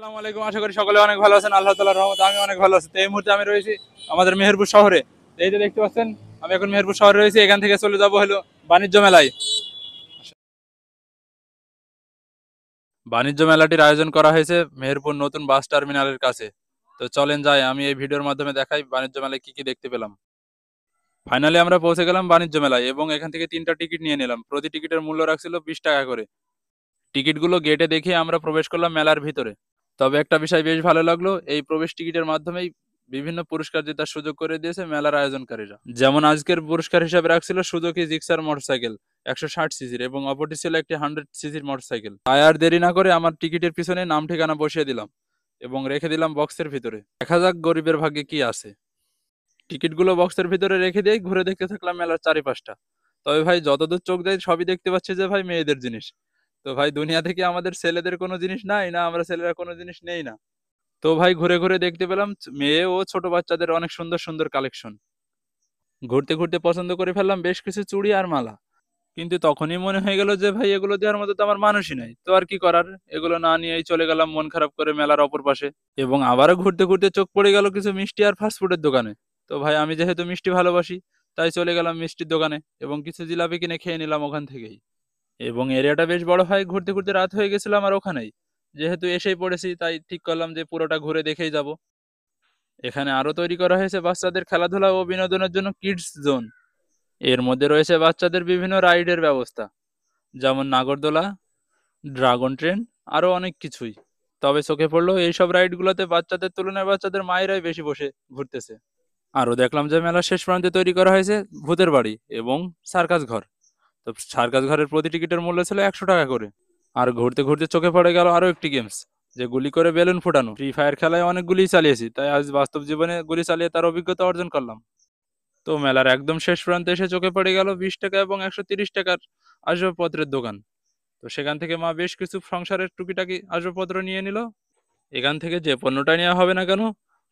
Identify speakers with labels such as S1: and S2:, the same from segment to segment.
S1: আসসালামু আলাইকুম। আশা করি সকলে অনেক ভালো আছেন। আল্লাহ তাআলার রহমতে আমি অনেক ভালো আছি। তো এই মুহূর্তে আমি রয়েছি আমাদের মেহেরপুর শহরে। তো এই যে দেখতে পাচ্ছেন আমি এখন মেহেরপুর শহরে রয়েছি। এখান থেকে চলে যাব হলো বাণিজ্য মেলায়। বাণিজ্য মেলাটির আয়োজন করা হয়েছে মেহেরপুর নতুন বাস টার্মিনালের কাছে। তো চলেন যাই, আমি এই ভিডিওর মাধ্যমে দেখাই বাণিজ্য মেলায় কি কি দেখতে পেলাম। ফাইনালি আমরা পৌঁছে গেলাম বাণিজ্য মেলায় এবং এখান থেকে 3টা টিকিট নিয়ে নিলাম। প্রতি টিকিটের মূল্য রাখছিল 20 টাকা করে। টিকিটগুলো গেটে দেখিয়ে আমরা প্রবেশ করলাম মেলার ভিতরে। তবে একটা বিষয় বেশ ভালো লাগলো, এই প্রবেশ টিকিটের মাধ্যমেই বিভিন্ন পুরস্কার জেতার সুযোগ করে দিয়েছে মেলার আয়োজনকারীরা। যেমন আজকের পুরস্কার হিসাবে রাখছিল সুজুকি জিক্সার মোটরসাইকেল 160 সিসির এবং অপরটি ছিল একটি 100 সিসির মোটরসাইকেল। তাই আর দেরি না করে আমার টিকিটের পিছনে নাম ঠিকানা বসিয়ে দিলাম এবং রেখে দিলাম বক্সের ভিতরে। দেখা যাক গরিবের ভাগ্যে কি আছে। টিকিটগুলো বক্সের ভিতরে রেখে দিয়ে ঘুরে দেখতে থাকলাম মেলার চারিপাশটা। তবে ভাই যতদূর চোখ যায় সবই দেখতে পাচ্ছি যে ভাই মেয়েদের জিনিস। তো ভাই দুনিয়া থেকে আমাদের ছেলেদের কোনো জিনিস নাই না, আমরা ছেলেরা কোনো জিনিস নেই না। তো ভাই ঘুরে ঘুরে দেখতে পেলাম মেয়ে ও ছোট বাচ্চাদের অনেক সুন্দর সুন্দর কালেকশন। ঘুরতে ঘুরতে পছন্দ করে ফেললাম বেশ কিছু চুড়ি আর মালা। কিন্তু তখনই মনে হয়ে গেল যে ভাই এগুলো দেওয়ার মতো তো আমার মানুষই নাই, তো আর কি করার, এগুলো না নিয়েই চলে গেলাম মন খারাপ করে মেলার অপর পাশে। এবং আবারও ঘুরতে ঘুরতে চোখ পড়ে গেল কিছু মিষ্টি আর ফাস্টফুডের দোকানে। তো ভাই আমি যেহেতু মিষ্টি ভালোবাসি, তাই চলে গেলাম মিষ্টির দোকানে এবং কিছু জিলাপি কিনে খেয়ে নিলাম ওখান থেকেই। এবং এরিয়াটা বেশ বড় হয়, ঘুরতে ঘুরতে রাত হয়ে গেছিল আমার ওখানেই। যেহেতু এসেই পড়েছি তাই ঠিক করলাম যে পুরোটা ঘুরে দেখেই যাব। এখানে আরো তৈরি করা হয়েছে বাচ্চাদের খেলাধুলা ও বিনোদনের জন্য কিডস জোন। এর মধ্যে রয়েছে বাচ্চাদের বিভিন্ন রাইডের ব্যবস্থা, যেমন নাগরদোলা, ড্রাগন ট্রেন, আরো অনেক কিছুই। তবে চোখে পড়লো এইসব রাইডগুলোতে বাচ্চাদের তুলনায় বাচ্চাদের মায়েরাই বেশি বসে ঘুরতেছে। আরো দেখলাম যে মেলার শেষ প্রান্তে তৈরি করা হয়েছে ভূতের বাড়ি এবং সার্কাস ঘর। তো সার্কাস ঘরের প্রতি টিকিটের মূল্য ছিল 100 টাকা করে। আর ঘুরতে ঘুরতে চোখে পড়ে গেল আরো একটি গেমস, যে গুলি করে বেলুন ফুটানো। ফ্রি ফায়ার খেলায় অনেক গুলি চালিয়েছি, তাই আজ বাস্তব জীবনে গুলি চালিয়ে তার অভিজ্ঞতা অর্জন করলাম। তো মেলার একদম শেষ প্রান্তে এসে চোখে পড়ে গেল 20 টাকা এবং 130 টাকার আসবাবপত্রের দোকান। তো সেখান থেকে মা বেশ কিছু সংসারের টুকিটাকি আসবাবপত্র নিয়ে নিল। এখান থেকে যে পণ্যটা নেওয়া হবে না কেন,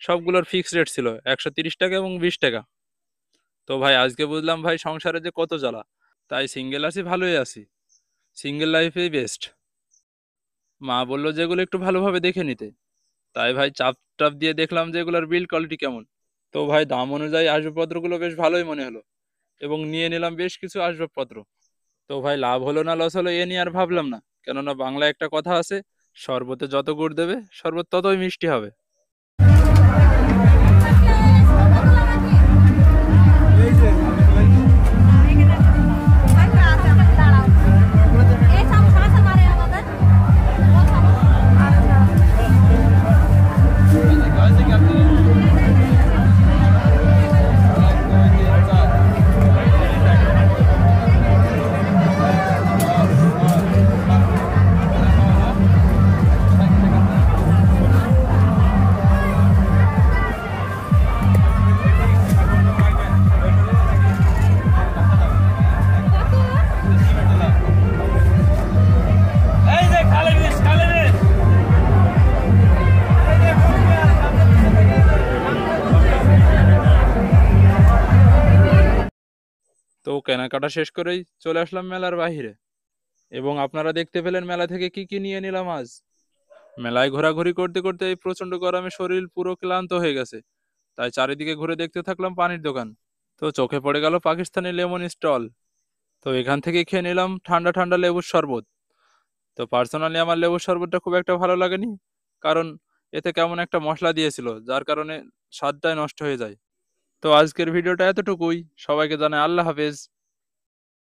S1: সবগুলোর ফিক্সড রেট ছিল 130 টাকা এবং 20 টাকা। তো ভাই আজকে বুঝলাম ভাই সংসারে যে কত জ্বালা, তাই সিঙ্গেল আছি, ভালোই আছি। সিঙ্গেল লাইফেই বেস্ট। মা বললো যে এগুলো একটু ভালোভাবে দেখে নিতে। তাই ভাই চাপ টাপ দিয়ে দেখলাম যে এগুলোর বিল্ড কোয়ালিটি কেমন। তো ভাই দাম অনুযায়ী আসবাবপত্রগুলো বেশ ভালোই মনে হলো এবং নিয়ে নিলাম বেশ কিছু আসবাবপত্র। তো ভাই লাভ হলো না লস হলো এ নিয়ে আর ভাবলাম না, কেননা বাংলায় একটা কথা আছে, শরবতে যত গুড় দেবে শরবত ততই মিষ্টি হবে। তো কেনাকাটা শেষ করেই চলে আসলাম মেলার বাইরে এবং আপনারা দেখতে পেলেন মেলা থেকে কি কি নিয়ে নিলাম আজ। মেলায় ঘোরাঘুরি করতে করতে এই প্রচন্ড গরমে শরীর পুরো ক্লান্ত হয়ে গেছে, তাই চারিদিকে ঘুরে দেখতে থাকলাম পানির দোকান। তো চোখে পড়ে গেল পাকিস্তানি লেমন স্টল। তো এখান থেকে খেয়ে নিলাম ঠান্ডা ঠান্ডা লেবুর শরবত। তো পার্সোনালি আমার লেবুর শরবতটা খুব একটা ভালো লাগেনি, কারণ এতে কেমন একটা মশলা দিয়েছিল যার কারণে স্বাদটাই নষ্ট হয়ে যায়। তো আজকের ভিডিওটা এতটুকুই, সবাইকে জানাই আল্লাহ হাফেজ।